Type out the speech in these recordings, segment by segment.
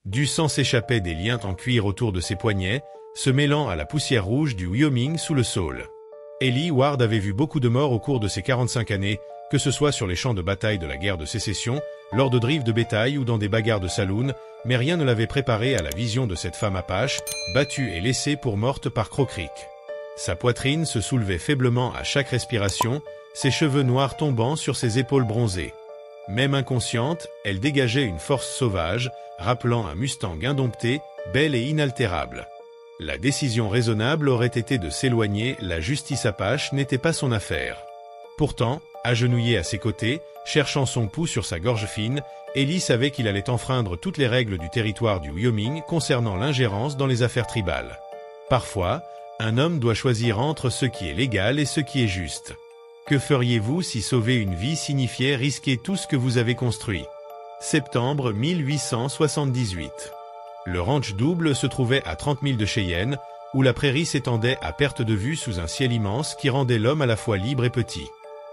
Du sang s'échappait des liens en cuir autour de ses poignets, se mêlant à la poussière rouge du Wyoming sous le saule. Ellie Ward avait vu beaucoup de morts au cours de ses 45 années, que ce soit sur les champs de bataille de la guerre de sécession, lors de drives de bétail ou dans des bagarres de saloon, mais rien ne l'avait préparée à la vision de cette femme apache, battue et laissée pour morte par Crow Creek. Sa poitrine se soulevait faiblement à chaque respiration, ses cheveux noirs tombant sur ses épaules bronzées. Même inconsciente, elle dégageait une force sauvage, rappelant un Mustang indompté, belle et inaltérable. La décision raisonnable aurait été de s'éloigner, la justice apache n'était pas son affaire. Pourtant, agenouillée à ses côtés, cherchant son pouls sur sa gorge fine, Ellie savait qu'il allait enfreindre toutes les règles du territoire du Wyoming concernant l'ingérence dans les affaires tribales. Parfois, un homme doit choisir entre ce qui est légal et ce qui est juste. Que feriez-vous si sauver une vie signifiait risquer tout ce que vous avez construit? Septembre 1878. Le ranch double se trouvait à 30 milles de Cheyenne, où la prairie s'étendait à perte de vue sous un ciel immense qui rendait l'homme à la fois libre et petit.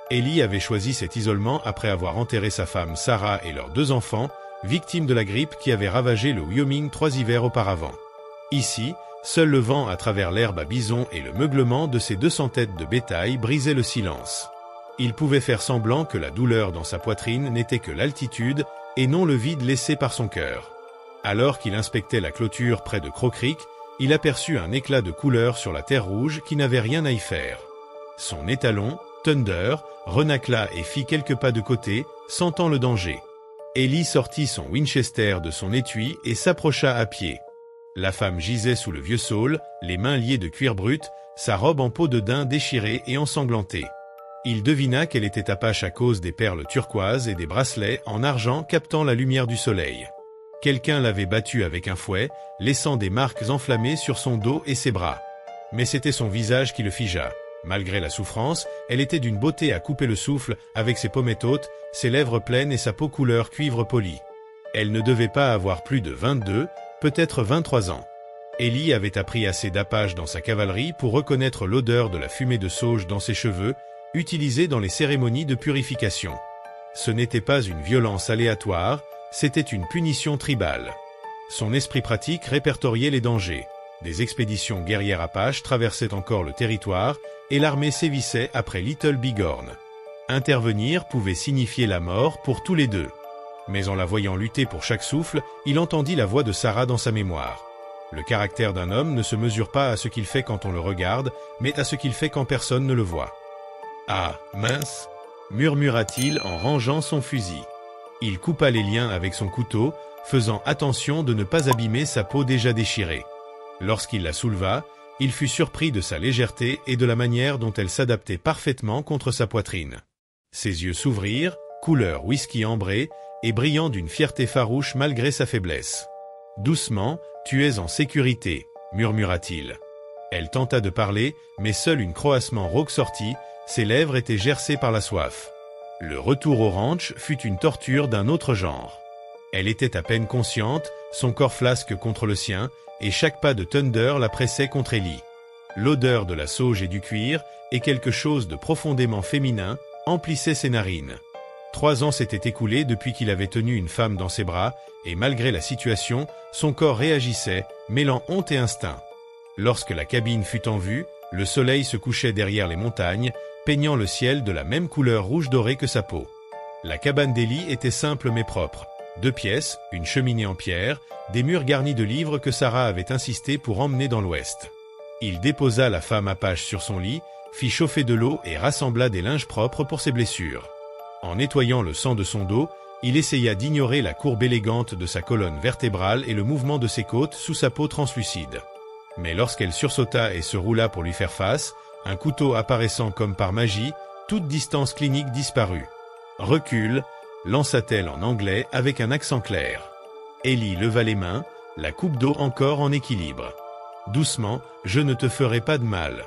Ellie avait choisi cet isolement après avoir enterré sa femme Sarah et leurs 2 enfants, victimes de la grippe qui avait ravagé le Wyoming 3 hivers auparavant. Ici, seul le vent à travers l'herbe à bison et le meuglement de ses 200 têtes de bétail brisaient le silence. Il pouvait faire semblant que la douleur dans sa poitrine n'était que l'altitude et non le vide laissé par son cœur. Alors qu'il inspectait la clôture près de Crow Creek, il aperçut un éclat de couleur sur la terre rouge qui n'avait rien à y faire. Son étalon, Thunder, renacla et fit quelques pas de côté, sentant le danger. Ellie sortit son Winchester de son étui et s'approcha à pied. La femme gisait sous le vieux saule, les mains liées de cuir brut, sa robe en peau de daim déchirée et ensanglantée. Il devina qu'elle était apache à cause des perles turquoises et des bracelets en argent captant la lumière du soleil. Quelqu'un l'avait battue avec un fouet, laissant des marques enflammées sur son dos et ses bras. Mais c'était son visage qui le figea. Malgré la souffrance, elle était d'une beauté à couper le souffle, avec ses pommettes hautes, ses lèvres pleines et sa peau couleur cuivre poli. Elle ne devait pas avoir plus de 22, peut-être 23 ans. Ellie avait appris assez d'apache dans sa cavalerie pour reconnaître l'odeur de la fumée de sauge dans ses cheveux, utilisée dans les cérémonies de purification. Ce n'était pas une violence aléatoire, c'était une punition tribale. Son esprit pratique répertoriait les dangers. Des expéditions guerrières apaches traversaient encore le territoire et l'armée sévissait après Little Bighorn. Intervenir pouvait signifier la mort pour tous les 2. Mais en la voyant lutter pour chaque souffle, il entendit la voix de Sarah dans sa mémoire. Le caractère d'un homme ne se mesure pas à ce qu'il fait quand on le regarde, mais à ce qu'il fait quand personne ne le voit. « Ah, mince !» murmura-t-il en rangeant son fusil. Il coupa les liens avec son couteau, faisant attention de ne pas abîmer sa peau déjà déchirée. Lorsqu'il la souleva, il fut surpris de sa légèreté et de la manière dont elle s'adaptait parfaitement contre sa poitrine. Ses yeux s'ouvrirent, couleur whisky ambré, et brillant d'une fierté farouche malgré sa faiblesse. « Doucement, tu es en sécurité, » murmura-t-il. Elle tenta de parler, mais seul un croassement rauque sortit, ses lèvres étaient gercées par la soif. Le retour au ranch fut une torture d'un autre genre. Elle était à peine consciente, son corps flasque contre le sien, et chaque pas de Thunder la pressait contre Ellie. L'odeur de la sauge et du cuir, et quelque chose de profondément féminin, emplissait ses narines. 3 ans s'étaient écoulés depuis qu'il avait tenu une femme dans ses bras, et malgré la situation, son corps réagissait, mêlant honte et instinct. Lorsque la cabine fut en vue, le soleil se couchait derrière les montagnes, peignant le ciel de la même couleur rouge dorée que sa peau. La cabane d'Ellie était simple mais propre. 2 pièces, une cheminée en pierre, des murs garnis de livres que Sarah avait insisté pour emmener dans l'ouest. Il déposa la femme apache sur son lit, fit chauffer de l'eau et rassembla des linges propres pour ses blessures. En nettoyant le sang de son dos, il essaya d'ignorer la courbe élégante de sa colonne vertébrale et le mouvement de ses côtes sous sa peau translucide. Mais lorsqu'elle sursauta et se roula pour lui faire face, un couteau apparaissant comme par magie, toute distance clinique disparut. « Recule », lança-t-elle en anglais avec un accent clair. Ellie leva les mains, la coupe d'eau encore en équilibre. « Doucement, je ne te ferai pas de mal. »«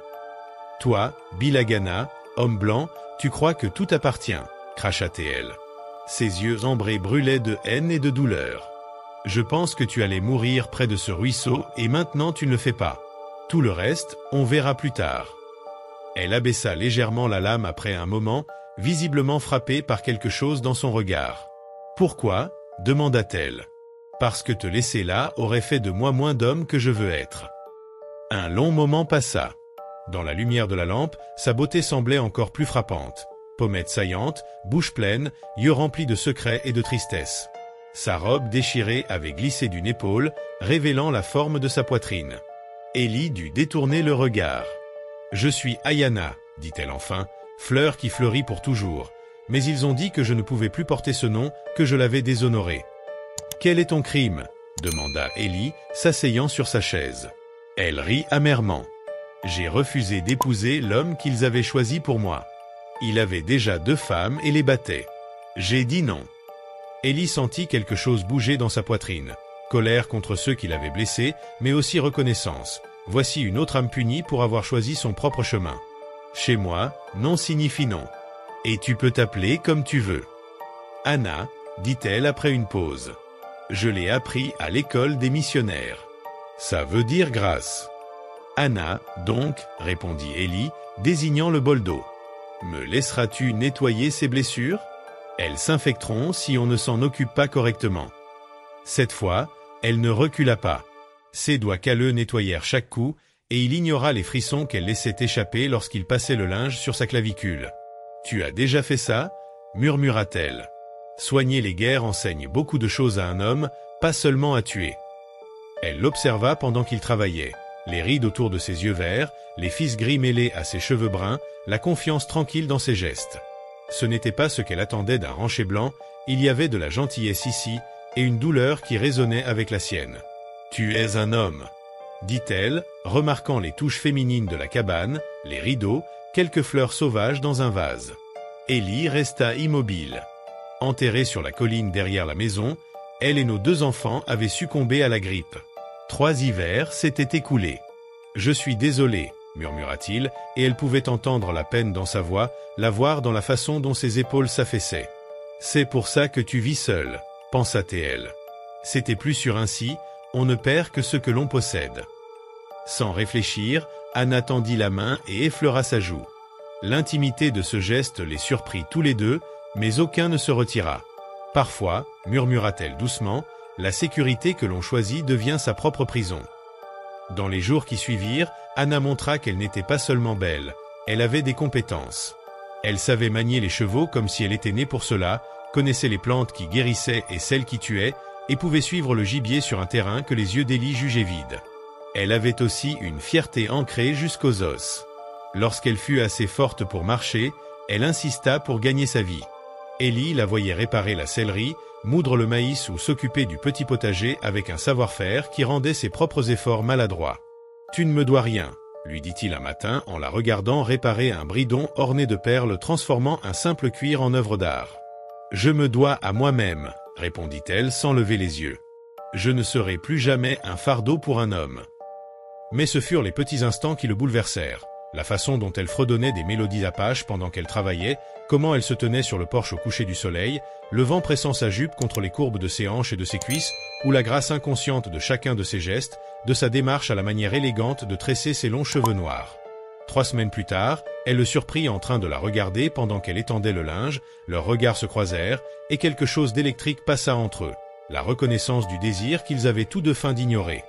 Toi, Bill Agana, homme blanc, tu crois que tout t'appartient » cracha-t-elle. Ses yeux ambrés brûlaient de haine et de douleur. « Je pense que tu allais mourir près de ce ruisseau et maintenant tu ne le fais pas. Tout le reste, on verra plus tard. » Elle abaissa légèrement la lame après un moment, visiblement frappée par quelque chose dans son regard. « Pourquoi ?» demanda-t-elle. Parce que te laisser là aurait fait de moi moins d'homme que je veux être. » Un long moment passa. Dans la lumière de la lampe, sa beauté semblait encore plus frappante. Pommettes saillantes, bouche pleine, yeux remplis de secrets et de tristesse. Sa robe déchirée avait glissé d'une épaule, révélant la forme de sa poitrine. Ellie dut détourner le regard. « Je suis Ayana, » dit-elle enfin, « fleur qui fleurit pour toujours. Mais ils ont dit que je ne pouvais plus porter ce nom, que je l'avais déshonoré. »« Quel est ton crime ?» demanda Ellie, s'asseyant sur sa chaise. Elle rit amèrement. « J'ai refusé d'épouser l'homme qu'ils avaient choisi pour moi. Il avait déjà 2 femmes et les battait. J'ai dit non. » Ellie sentit quelque chose bouger dans sa poitrine. Colère contre ceux qui l'avaient blessée, mais aussi reconnaissance. Voici une autre âme punie pour avoir choisi son propre chemin. Chez moi, non signifie non. Et tu peux t'appeler comme tu veux. Anna, dit-elle après une pause. Je l'ai appris à l'école des missionnaires. Ça veut dire grâce. Anna, donc, répondit Ellie, désignant le bol d'eau. Me laisseras-tu nettoyer ces blessures ? Elles s'infecteront si on ne s'en occupe pas correctement. Cette fois, elle ne recula pas. Ses doigts calleux nettoyèrent chaque coup, et il ignora les frissons qu'elle laissait échapper lorsqu'il passait le linge sur sa clavicule. « Tu as déjà fait ça ?» murmura-t-elle. « Soigner les guerres enseigne beaucoup de choses à un homme, pas seulement à tuer. » Elle l'observa pendant qu'il travaillait. Les rides autour de ses yeux verts, les fils gris mêlés à ses cheveux bruns, la confiance tranquille dans ses gestes. Ce n'était pas ce qu'elle attendait d'un rancher blanc, il y avait de la gentillesse ici, et une douleur qui résonnait avec la sienne. « Tu es un homme », dit-elle, remarquant les touches féminines de la cabane, les rideaux, quelques fleurs sauvages dans un vase. Ellie resta immobile. Enterrée sur la colline derrière la maison, elle et nos 2 enfants avaient succombé à la grippe. 3 hivers s'étaient écoulés. « Je suis désolé », murmura-t-il, et elle pouvait entendre la peine dans sa voix, la voir dans la façon dont ses épaules s'affaissaient. « C'est pour ça que tu vis seule », pensa-t-elle. C'était plus sûr ainsi, on ne perd que ce que l'on possède. Sans réfléchir, Anna tendit la main et effleura sa joue. L'intimité de ce geste les surprit tous les 2, mais aucun ne se retira. Parfois, murmura-t-elle doucement, la sécurité que l'on choisit devient sa propre prison. Dans les jours qui suivirent, Anna montra qu'elle n'était pas seulement belle, elle avait des compétences. Elle savait manier les chevaux comme si elle était née pour cela, connaissait les plantes qui guérissaient et celles qui tuaient, et pouvait suivre le gibier sur un terrain que les yeux d'Ellie jugeaient vide. Elle avait aussi une fierté ancrée jusqu'aux os. Lorsqu'elle fut assez forte pour marcher, elle insista pour gagner sa vie. Ellie la voyait réparer la sellerie, moudre le maïs ou s'occuper du petit potager avec un savoir-faire qui rendait ses propres efforts maladroits. « Tu ne me dois rien », lui dit-il un matin en la regardant réparer un bridon orné de perles transformant un simple cuir en œuvre d'art. « Je me dois à moi-même », répondit-elle sans lever les yeux. « Je ne serai plus jamais un fardeau pour un homme. » Mais ce furent les petits instants qui le bouleversèrent. La façon dont elle fredonnait des mélodies apaches pendant qu'elle travaillait, comment elle se tenait sur le porche au coucher du soleil, le vent pressant sa jupe contre les courbes de ses hanches et de ses cuisses, ou la grâce inconsciente de chacun de ses gestes, de sa démarche à la manière élégante de tresser ses longs cheveux noirs. 3 semaines plus tard, elle le surprit en train de la regarder pendant qu'elle étendait le linge, leurs regards se croisèrent, et quelque chose d'électrique passa entre eux, la reconnaissance du désir qu'ils avaient tous 2 feint d'ignorer.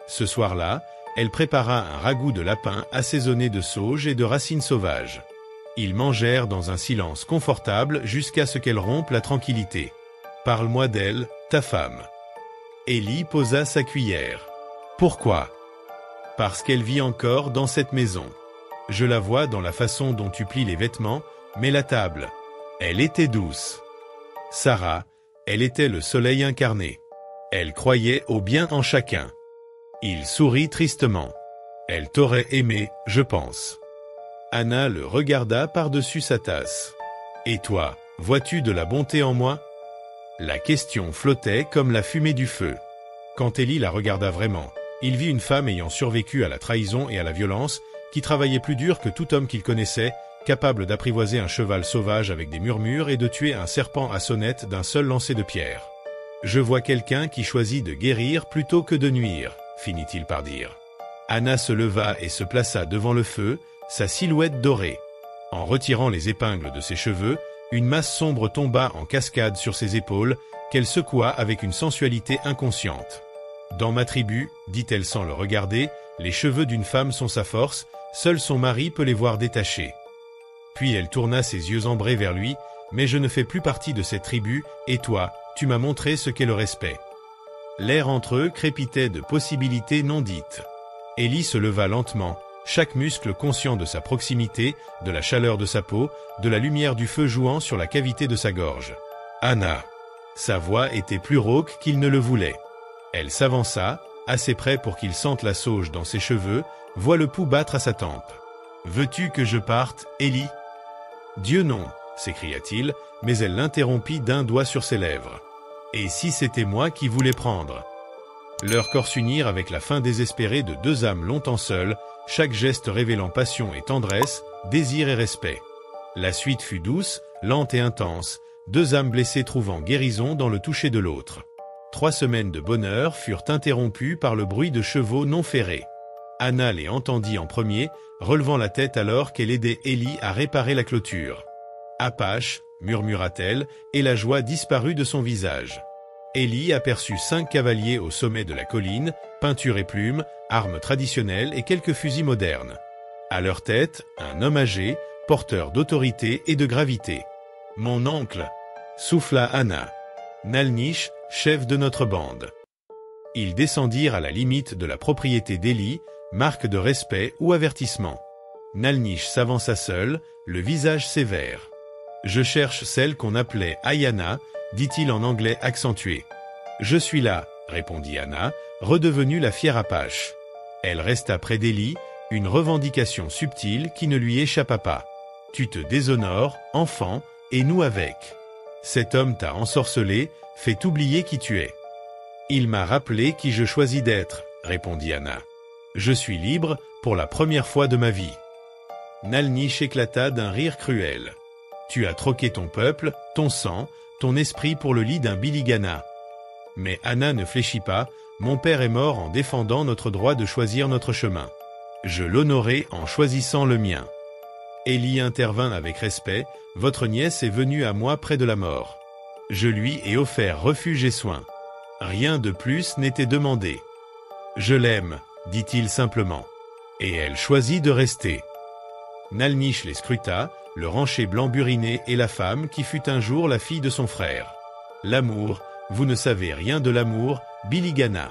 Ce soir-là, elle prépara un ragoût de lapin assaisonné de sauge et de racines sauvages. Ils mangèrent dans un silence confortable jusqu'à ce qu'elle rompe la tranquillité. « Parle-moi d'elle, ta femme. » Ellie posa sa cuillère. « Pourquoi ?»« Parce qu'elle vit encore dans cette maison. Je la vois dans la façon dont tu plies les vêtements, mais la table. Elle était douce. Sarah, elle était le soleil incarné. Elle croyait au bien en chacun. » Il sourit tristement. « Elle t'aurait aimé, je pense. » Anna le regarda par-dessus sa tasse. « Et toi, vois-tu de la bonté en moi ?» La question flottait comme la fumée du feu. Quand Ellie la regarda vraiment, il vit une femme ayant survécu à la trahison et à la violence, qui travaillait plus dur que tout homme qu'il connaissait, capable d'apprivoiser un cheval sauvage avec des murmures et de tuer un serpent à sonnette d'un seul lancer de pierre. « Je vois quelqu'un qui choisit de guérir plutôt que de nuire, » finit-il par dire. Anna se leva et se plaça devant le feu, sa silhouette dorée. En retirant les épingles de ses cheveux, une masse sombre tomba en cascade sur ses épaules, qu'elle secoua avec une sensualité inconsciente. Dans ma tribu, dit-elle sans le regarder, les cheveux d'une femme sont sa force, seul son mari peut les voir détachés. Puis elle tourna ses yeux ambrés vers lui, mais je ne fais plus partie de cette tribu, et toi, tu m'as montré ce qu'est le respect. L'air entre eux crépitait de possibilités non dites. Ellie se leva lentement, chaque muscle conscient de sa proximité, de la chaleur de sa peau, de la lumière du feu jouant sur la cavité de sa gorge. Anna. Sa voix était plus rauque qu'il ne le voulait. Elle s'avança, assez près pour qu'il sente la sauge dans ses cheveux, voit le pouls battre à sa tempe. « Veux-tu que je parte, Ellie ?»« Dieu non !» s'écria-t-il, mais elle l'interrompit d'un doigt sur ses lèvres. « Et si c'était moi qui voulais prendre ?» Leurs corps s'unirent avec la faim désespérée de deux âmes longtemps seules, chaque geste révélant passion et tendresse, désir et respect. La suite fut douce, lente et intense, deux âmes blessées trouvant guérison dans le toucher de l'autre. 3 semaines de bonheur furent interrompues par le bruit de chevaux non ferrés. Anna les entendit en premier, relevant la tête alors qu'elle aidait Ellie à réparer la clôture. « Apache » murmura-t-elle, et la joie disparut de son visage. Ellie aperçut 5 cavaliers au sommet de la colline, peinture et plumes, armes traditionnelles et quelques fusils modernes. À leur tête, un homme âgé, porteur d'autorité et de gravité. « Mon oncle !» souffla Anna. « Nalnish, chef de notre bande. » Ils descendirent à la limite de la propriété d'Ellie, marque de respect ou avertissement. Nalnish s'avança seul, le visage sévère. « Je cherche celle qu'on appelait Ayana », dit-il en anglais accentué. « Je suis là », répondit Anna, redevenue la fière Apache. Elle resta près d'Ellie, une revendication subtile qui ne lui échappa pas. « Tu te déshonores, enfant, et nous avec. Cet homme t'a ensorcelé, fait oublier qui tu es. »« Il m'a rappelé qui je choisis d'être, » répondit Anna. « Je suis libre, pour la première fois de ma vie. » Nalnish éclata d'un rire cruel. « Tu as troqué ton peuple, ton sang, ton esprit pour le lit d'un Biligana. » Mais Anna ne fléchit pas, « Mon père est mort en défendant notre droit de choisir notre chemin. Je l'honorais en choisissant le mien. » Ellie intervint avec respect, « Votre nièce est venue à moi près de la mort. Je lui ai offert refuge et soin. Rien de plus n'était demandé. Je l'aime, dit-il simplement. Et elle choisit de rester. » Nalnish les scruta, le rancher blanc buriné et la femme qui fut un jour la fille de son frère. « L'amour, vous ne savez rien de l'amour, Biligana.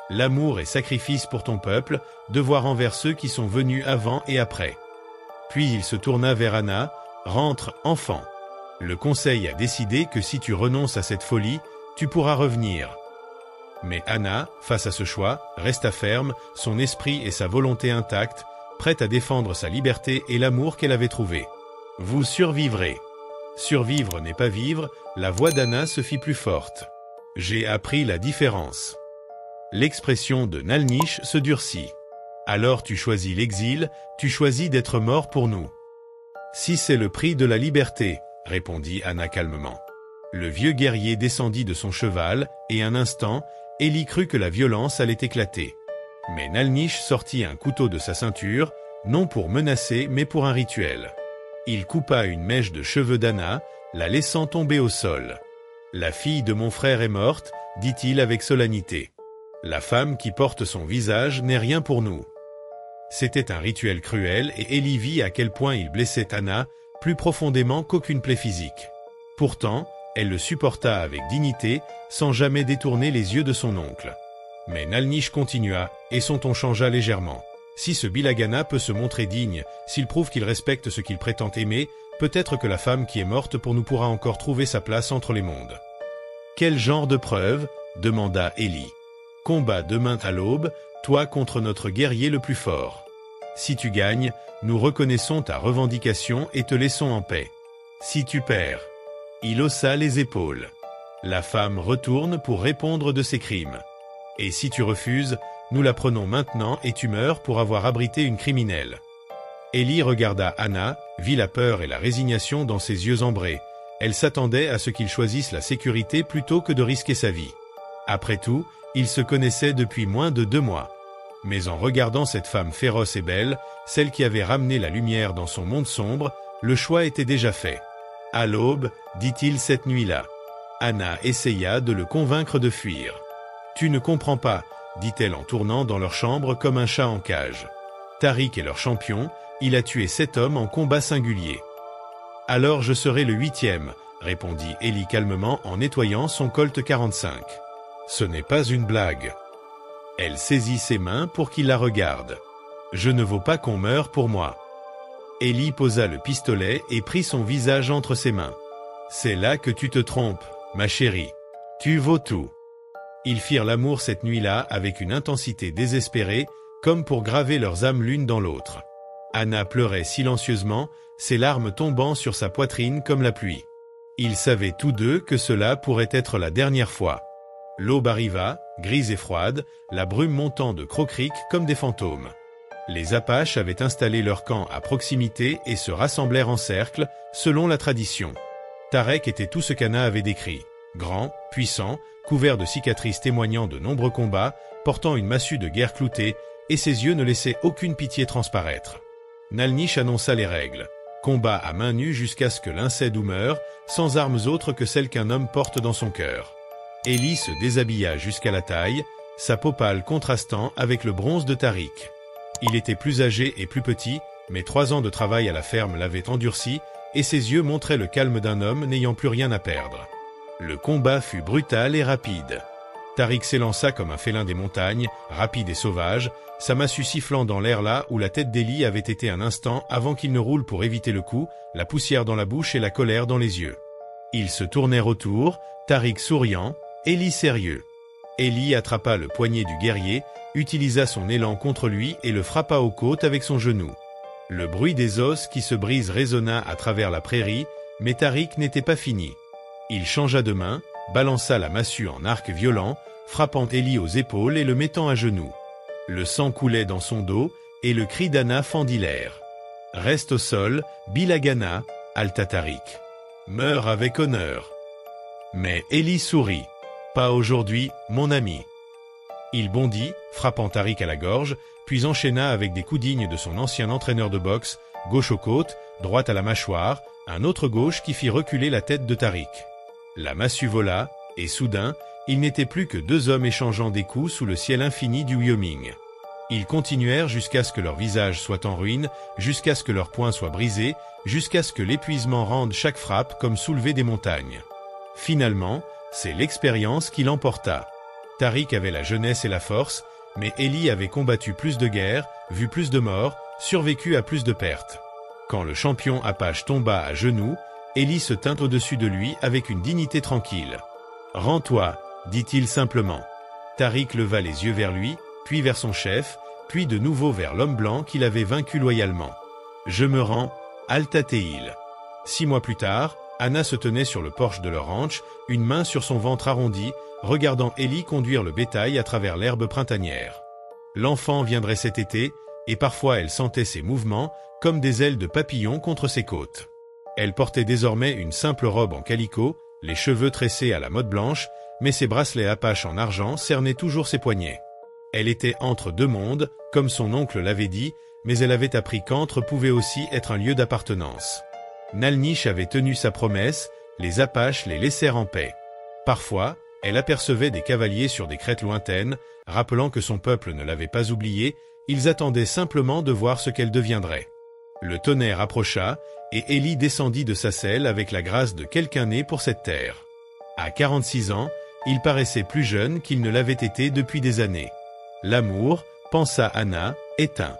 L'amour est sacrifice pour ton peuple, devoir envers ceux qui sont venus avant et après. » Puis il se tourna vers Anna, « Rentre, enfant. Le conseil a décidé que si tu renonces à cette folie, tu pourras revenir. » Mais Anna, face à ce choix, resta ferme, son esprit et sa volonté intacts, prête à défendre sa liberté et l'amour qu'elle avait trouvé. « Vous survivrez. » Survivre n'est pas vivre, la voix d'Anna se fit plus forte. « J'ai appris la différence. » L'expression de Nalnish se durcit. « Alors tu choisis l'exil, tu choisis d'être mort pour nous. »« Si c'est le prix de la liberté, » répondit Anna calmement. Le vieux guerrier descendit de son cheval, et un instant, Ellie crut que la violence allait éclater. Mais Nalnish sortit un couteau de sa ceinture, non pour menacer mais pour un rituel. Il coupa une mèche de cheveux d'Anna, la laissant tomber au sol. « La fille de mon frère est morte, » dit-il avec solennité. « La femme qui porte son visage n'est rien pour nous. » C'était un rituel cruel et Ellie vit à quel point il blessait Anna, plus profondément qu'aucune plaie physique. Pourtant, elle le supporta avec dignité, sans jamais détourner les yeux de son oncle. Mais Nalnish continua, et son ton changea légèrement. Si ce Bilagana peut se montrer digne, s'il prouve qu'il respecte ce qu'il prétend aimer, peut-être que la femme qui est morte pour nous pourra encore trouver sa place entre les mondes. « Quel genre de preuve ?» demanda Ellie. « Combat demain à l'aube, toi contre notre guerrier le plus fort. Si tu gagnes, nous reconnaissons ta revendication et te laissons en paix. Si tu perds... » Il haussa les épaules. La femme retourne pour répondre de ses crimes. Et si tu refuses, nous la prenons maintenant et tu meurs pour avoir abrité une criminelle. Ellie regarda Anna, vit la peur et la résignation dans ses yeux ambrés. Elle s'attendait à ce qu'il choisisse la sécurité plutôt que de risquer sa vie. Après tout, ils se connaissaient depuis moins de 2 mois. Mais en regardant cette femme féroce et belle, celle qui avait ramené la lumière dans son monde sombre, le choix était déjà fait. « À l'aube, dit-il cette nuit-là. Anna essaya de le convaincre de fuir. « Tu ne comprends pas, dit-elle en tournant dans leur chambre comme un chat en cage. Tariq est leur champion, il a tué 7 hommes en combat singulier. Alors je serai le 8e, répondit Ellie calmement en nettoyant son Colt 45. Ce n'est pas une blague. Elle saisit ses mains pour qu'il la regarde. Je ne vaux pas qu'on meure pour moi. Ellie posa le pistolet et prit son visage entre ses mains. C'est là que tu te trompes, ma chérie. Tu vaux tout. Ils firent l'amour cette nuit-là avec une intensité désespérée, comme pour graver leurs âmes l'une dans l'autre. Anna pleurait silencieusement, ses larmes tombant sur sa poitrine comme la pluie. Ils savaient tous deux que cela pourrait être la dernière fois. L'aube arriva, grise et froide, la brume montant de Crow Creek comme des fantômes. Les Apaches avaient installé leur camp à proximité et se rassemblèrent en cercle, selon la tradition. Tarek était tout ce qu'Anna avait décrit. Grand, puissant, couvert de cicatrices témoignant de nombreux combats, portant une massue de guerre cloutée, et ses yeux ne laissaient aucune pitié transparaître. Nalnish annonça les règles. Combat à main nue jusqu'à ce que l'un cède ou meure, sans armes autres que celles qu'un homme porte dans son cœur. Ellie se déshabilla jusqu'à la taille, sa peau pâle contrastant avec le bronze de Tariq. Il était plus âgé et plus petit, mais 3 ans de travail à la ferme l'avaient endurci, et ses yeux montraient le calme d'un homme n'ayant plus rien à perdre. Le combat fut brutal et rapide. Tariq s'élança comme un félin des montagnes, rapide et sauvage, sa massue sifflant dans l'air là où la tête d'Ellie avait été un instant avant qu'il ne roule pour éviter le coup, la poussière dans la bouche et la colère dans les yeux. Ils se tournèrent autour, Tariq souriant, Ellie sérieux. Ellie attrapa le poignet du guerrier, utilisa son élan contre lui et le frappa aux côtes avec son genou. Le bruit des os qui se brisent résonna à travers la prairie, mais Tariq n'était pas fini. Il changea de main, balança la massue en arc violent, frappant Ellie aux épaules et le mettant à genoux. Le sang coulait dans son dos, et le cri d'Anna fendit l'air. « Reste au sol, Bilagana, halta Tariq. Meurs avec honneur. » Mais Ellie sourit. « Pas aujourd'hui, mon ami. » Il bondit, frappant Tariq à la gorge, puis enchaîna avec des coups dignes de son ancien entraîneur de boxe, gauche aux côtes, droite à la mâchoire, un autre gauche qui fit reculer la tête de Tariq. La massue vola, et soudain, il n'était plus que 2 hommes échangeant des coups sous le ciel infini du Wyoming. Ils continuèrent jusqu'à ce que leur visage soit en ruine, jusqu'à ce que leurs poings soient brisés, jusqu'à ce que l'épuisement rende chaque frappe comme soulever des montagnes. Finalement, c'est l'expérience qui l'emporta. Tariq avait la jeunesse et la force, mais Ellie avait combattu plus de guerres, vu plus de morts, survécu à plus de pertes. Quand le champion Apache tomba à genoux, Ellie se tint au-dessus de lui avec une dignité tranquille. « Rends-toi », dit-il simplement. Tariq leva les yeux vers lui, puis vers son chef, puis de nouveau vers l'homme blanc qu'il avait vaincu loyalement. « Je me rends, Altateil. » 6 mois plus tard, Anna se tenait sur le porche de leur ranch, une main sur son ventre arrondi, regardant Ellie conduire le bétail à travers l'herbe printanière. L'enfant viendrait cet été, et parfois elle sentait ses mouvements, comme des ailes de papillon contre ses côtes. Elle portait désormais une simple robe en calicot, les cheveux tressés à la mode blanche, mais ses bracelets Apache en argent cernaient toujours ses poignets. Elle était entre 2 mondes, comme son oncle l'avait dit, mais elle avait appris qu'Antre pouvait aussi être un lieu d'appartenance. Nalnish avait tenu sa promesse, les Apaches les laissèrent en paix. Parfois, elle apercevait des cavaliers sur des crêtes lointaines, rappelant que son peuple ne l'avait pas oublié, ils attendaient simplement de voir ce qu'elle deviendrait. Le tonnerre approcha, et Ellie descendit de sa selle avec la grâce de quelqu'un né pour cette terre. À 46 ans, il paraissait plus jeune qu'il ne l'avait été depuis des années. L'amour, pensa Anna, est un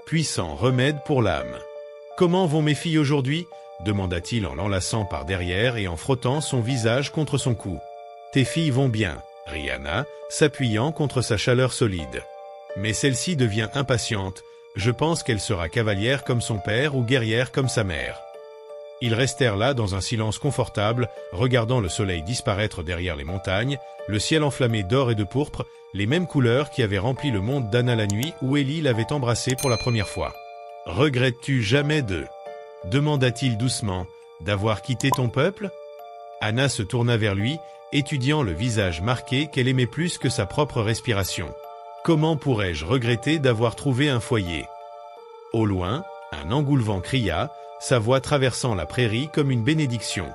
puissant remède pour l'âme. « Comment vont mes filles aujourd'hui » demanda-t-il en l'enlaçant par derrière et en frottant son visage contre son cou. « Tes filles vont bien, » rit Anna, s'appuyant contre sa chaleur solide. Mais celle-ci devient impatiente. Je pense qu'elle sera cavalière comme son père ou guerrière comme sa mère. Ils restèrent là dans un silence confortable, regardant le soleil disparaître derrière les montagnes, le ciel enflammé d'or et de pourpre, les mêmes couleurs qui avaient rempli le monde d'Anna la nuit où Ellie l'avait embrassée pour la première fois. « Regrettes-tu jamais demanda-t-il doucement, d'avoir quitté ton peuple ?» Anna se tourna vers lui, étudiant le visage marqué qu'elle aimait plus que sa propre respiration. « Comment pourrais-je regretter d'avoir trouvé un foyer ?» Au loin, un engoulevent cria, sa voix traversant la prairie comme une bénédiction.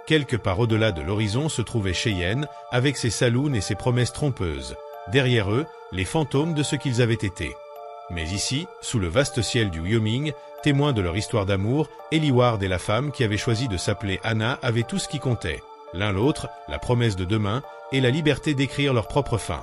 Quelque part au-delà de l'horizon se trouvait Cheyenne, avec ses saloons et ses promesses trompeuses. Derrière eux, les fantômes de ce qu'ils avaient été. Mais ici, sous le vaste ciel du Wyoming, témoins de leur histoire d'amour, Ellie Ward et la femme qui avait choisi de s'appeler Anna avaient tout ce qui comptait. L'un l'autre, la promesse de demain et la liberté d'écrire leur propre fin.